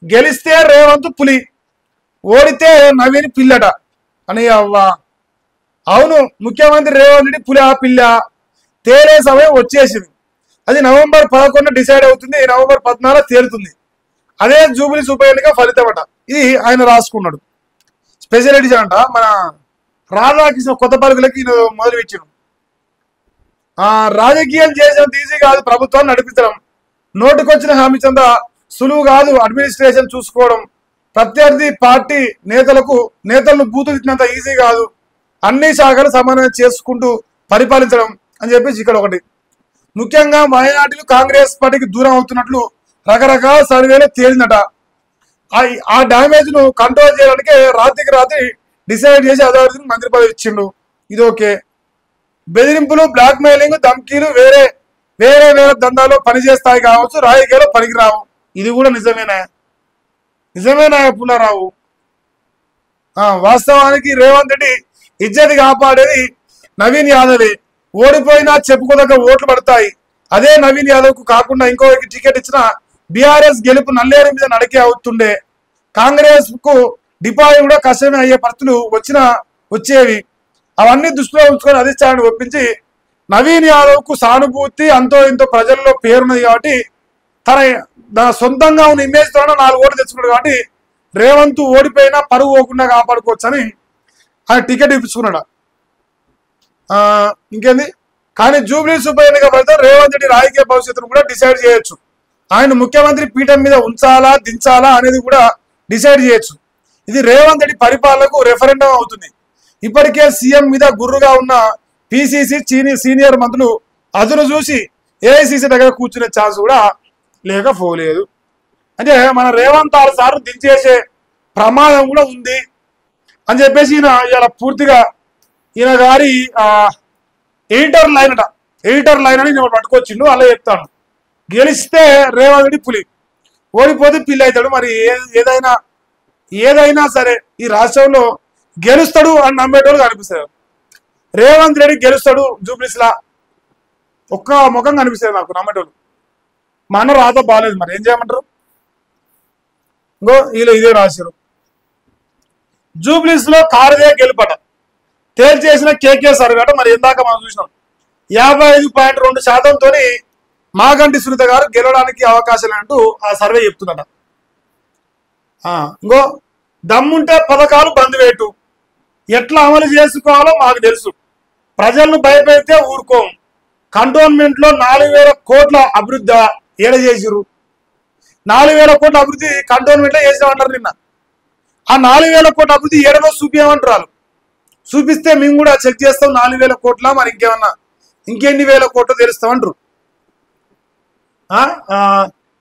గెలిస్తే రేవంత్ పులి, ఓడితే నవీన్ పిల్లట అని అవ్వా. అవును, ముఖ్యమంత్రి రేవంత్ రెడ్డి పులి ఆ పిల్ల తేలే సమయం వచ్చేసింది. అది నవంబర్ 11 డిసైడ్ అవుతుంది, నవంబర్ 14 తేలుతుంది. అదే జూబ్లీస్ ఉప ఎన్నిక ఫలితం అట. ఇది ఆయన రాసుకున్నాడు. స్పెషల్ ఎడిషన్ అంట. మన రాధాకృష్ణ కొత్త పలుకులకి మొదలు పెట్టాను. రాజకీయం చేసినంత ఈజీ కాదు ప్రభుత్వాన్ని నడిపించడం. నోటుకొచ్చిన హామీ చెంద సులువు కాదు అడ్మినిస్ట్రేషన్ చూసుకోవడం. ప్రత్యర్థి పార్టీ నేతలను బూతు తిట్టినంత ఈజీ కాదు. అన్ని శాఖలు సమన్వయం చేసుకుంటూ పరిపాలించడం అని చెప్పేసి ఇక్కడ ఒకటి. ముఖ్యంగా మైనార్టీలు కాంగ్రెస్ పార్టీకి దూరం అవుతున్నట్లు రకరకాల సర్వేలు తేలిందట. ఆ డ్యామేజ్ ను కంట్రోల్ చేయడానికి రాత్రికి రాత్రి డిసైడ్ చేసి అధికారులకు మంత్రి పదవి ఇచ్చిండు. ఇది ఓకే. బెదిరింపులు, బ్లాక్ మెయిలింగ్, ధమ్కీలు వేరే దందాలో పనిచేస్తాయి కావచ్చు, రాజకీయాలు పనికిరావు. ఇది కూడా నిజమేనా పుల్లారావు? వాస్తవానికి రేవంత్ రెడ్డి ఇజ్జతి కాపాడేది నవీన్ యాదవే. ఓడిపోయినా చెప్పుకోదగ్గ ఓట్లు పడతాయి. అదే నవీన్ యాదవ్ కు కాకుండా ఇంకోరికి టికెట్ ఇచ్చిన బీఆర్ఎస్ గెలుపు నల్లేరు మీద నడికే అవుతుండే. కాంగ్రెస్ కు డిపాజిట్ కూడా కష్టమే అయ్యే పరిస్థితులు వచ్చేవి. అవన్నీ దృష్టిలో ఉంచుకొని అధిష్టానాన్ని ఒప్పించి నవీన్ యాదవ్ కు సానుభూతి అంతో ఇంతో ప్రజల్లో పేరున్నది కాబట్టి తన సొంతంగా ఉన్న ఇమేజ్ తో 4 ఓట్లు తెచ్చుకున్నాడు. కాబట్టి రేవంత్ ఓడిపోయినా పరువు పోకుండా కాపాడుకోవచ్చని ఆయన టికెట్ ఇప్పించుకున్నాడు. ఇంకేంది. కానీ జూబ్లీస్ ఉప ఎన్నిక ఫలితం రేవంత్ రెడ్డి రాజకీయ భవిష్యత్తును కూడా డిసైడ్ చేయొచ్చు. ఆయన ముఖ్యమంత్రి పీఠం మీద ఉంచాలా దించాలా అనేది కూడా డిసైడ్ చేయొచ్చు. ఇది రేవంత్ రెడ్డి పరిపాలనకు రెఫరెండం అవుతుంది. ఇప్పటికే సీఎం మీద గుర్రుగా ఉన్న పిసిసి సీనియర్ మంత్రులు అదును చూసి ఏఐసిసి దగ్గర కూర్చునే ఛాన్స్ కూడా లేకపోలేదు. అంటే మన రేవంత్ 6 సార్లు దించేసే ప్రమాదం కూడా ఉంది అని చెప్పేసి ఇలా పూర్తిగా ఈయన గారి ఎడిటర్ లైన్ అని నేను పట్టుకొచ్చిండు. అలా చెప్తాను. గెలిస్తే రేవంత్ రెడ్డి పులి, ఓడిపోతే పిల్లి అవుతాడు. మరి ఏదైనా సరే ఈ రాష్ట్రంలో గెలుస్తాడు అని నమ్మేటోళ్ళు కనిపిస్తారు. రేవంత్ రెడ్డి గెలుస్తాడు జూబ్లీస్ లా ఒక్క ముఖం కనిపిస్తుంది నాకు నమ్మేటోళ్ళు. మా అన్న రాత బాగాలేదు, మరి ఏం చేయమంటారు? ఇంకో వీళ్ళు ఇదే రాశారు. జూబ్లీస్ లో కారుదే గెలుపట తేల్చేసిన కేకే సర్వే అట. మరి ఇందాక మనం చూసినాం 55.2%తో మాగంటి సునీత గారు గెలవడానికి అవకాశం అంటూ ఆ సర్వే చెప్తుందట. ఇంకో దమ్ముంటే పథకాలు బంద్ పెట్టు, ఎట్లా అమలు చేసుకోవాలో మాకు తెలుసు, ప్రజలను భయపెడితే ఊరుకోం. కంటోన్మెంట్ లో 4,000 కోట్ల అభివృద్ధి ఏడ చేసిరు. 4,000 కోట్ల అభివృద్ధి కంటోన్మెంట్ లో చేసామంటారు. నిన్న ఆ 4,000 కోట్ల అభివృద్ధి ఏడనో చూపించమంటారు. చూపిస్తే మేము కూడా చెక్ చేస్తాం 4,000 కోట్ల మరి ఇంకేమన్నా ఇంకెన్ని వేల కోట్లు తెలుస్తామంటారు.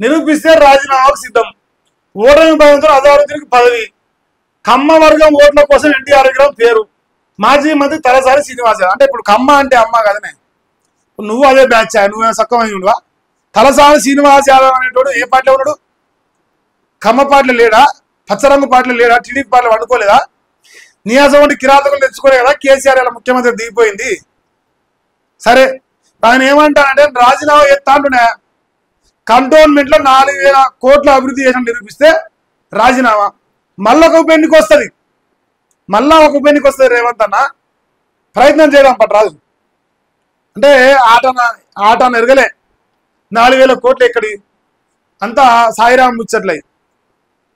నిరూపిస్తే రాజీనామాకు సిద్ధం. ఓటమి భయంతో అజారుద్దీన్కి పదవి. కమ్మ వర్గం ఓట్ల కోసం ఎన్టీఆర్ విగ్రహం పేరు. మాజీ మంత్రి తలసాని శ్రీనివాస. అంటే ఇప్పుడు కమ్మ అంటే అమ్మ కదనే, నువ్వు అదే బ్యాచ్, నువ్వే సక్కమైనవా? తలసాని శ్రీనివాస్ యాదవ్ అనేటోడు ఏ పార్టీలో ఉన్నాడు? కమ్మ పార్టీలో లేడా? పచ్చరంగు పార్టీలో లేడా? టీడీపీ పార్టీలో వండుకోలేదా? నియాసం వంటి కిరాతకులు తెచ్చుకోలే కదా కేసీఆర్ ఇలా ముఖ్యమంత్రి దిగిపోయింది. సరే ఆయన ఏమంటానంటే రాజీనామా చేస్తా అంటున్నా. కంటోన్మెంట్ లో 4,000 కోట్ల అభివృద్ధి చేసిన నిరూపిస్తే రాజీనామా. మళ్ళా ఒక ఉప ఎన్నిక వస్తుంది. రేవంత్ అన్న ప్రయత్నం చేయడం పట్టరాదు. అంటే ఆట ఎరగలే. 4,000 కోట్లు ఎక్కడి అంతా సాయిరామ్ ముచ్చట్లయి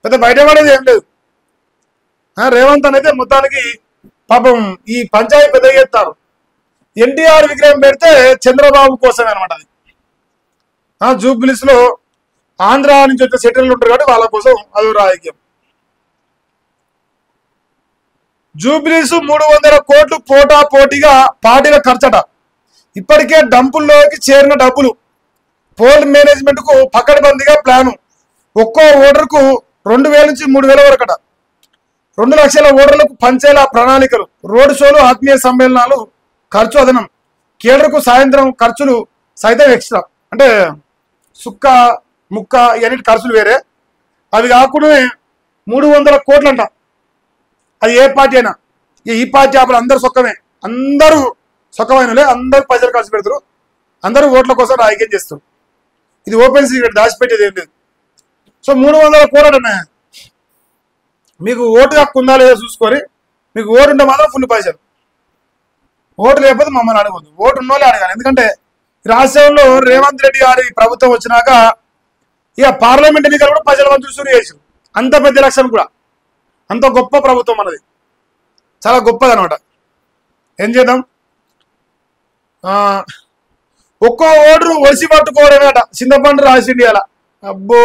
పెద్ద బయటపడేది ఏం లేదు. రేవంత్ అయితే మొత్తానికి పాపం ఈ పంచాయతీ పెద్ద చేస్తారు. ఎన్టీఆర్ విగ్రహం పెడితే చంద్రబాబు కోసమే అనమాట. అది జూబ్లీస్ లో ఆంధ్ర నుంచి వచ్చే సెటిల్ ఉంటారు కాబట్టి వాళ్ళ కోసం అదో రాజకీయం. జూబ్లీస్ 300 కోట్లు పోటీగా పార్టీల ఖర్చట. ఇప్పటికే డంపుల్లోకి చేరిన డబ్బులు. పోల్ మేనేజ్మెంట్ కు పకడ్బందీగా ప్లాను. ఒక్కో ఓటర్కు 2,000 నుంచి 3,000 వరకట. 2 లక్షల ఓటర్లకు పంచేలా ప్రణాళికలు. రోడ్ షోలు, ఆత్మీయ సమ్మేళనాలు ఖర్చు అదనం. కేడర్కు సాయంత్రం ఖర్చులు సైతం ఎక్స్ట్రా. అంటే సుక్క ముక్క ఇవన్నీ ఖర్చులు వేరే. అవి కాకుండా 300 కోట్లంట. అది ఏ పార్టీ అయినా. ఈ పార్టీ అప్పుడు అందరు సొక్కమే, అందరూ సొక్కమైనలే, అందరూ పైసలు ఖర్చు పెడతారు, అందరూ ఓట్ల కోసం రాజకీయం చేస్తారు. ఇది ఓపెన్ సీక్రెట్, దాచిపెట్టేది ఏం లేదు. సో 300 కోట్లనే మీకు ఓటు హక్కు ఉందా లేదా చూసుకొని, మీకు ఓటు ఉంటే మాత్రం ఫుల్ పైసలు, ఓటు లేకపోతే మమ్మల్ని అడగవద్దు. ఓటు ఉన్న వాళ్ళే అడగాలి. ఎందుకంటే రాష్ట్రంలో రేవంత్ రెడ్డి గారి ప్రభుత్వం వచ్చినాక ఇక పార్లమెంట్ ఎన్నికలు కూడా ప్రజల మంత్రులు సూర్య చేశారు. అంత పెద్ద ఎలక్షన్ కూడా, అంత గొప్ప ప్రభుత్వం అన్నది, చాలా గొప్పది అనమాట. ఏం చేద్దాం, ఒక్కో ఓటు ఒలిసి పట్టుకోవడమేట చింతపండు రాసిండి అలా. అబ్బో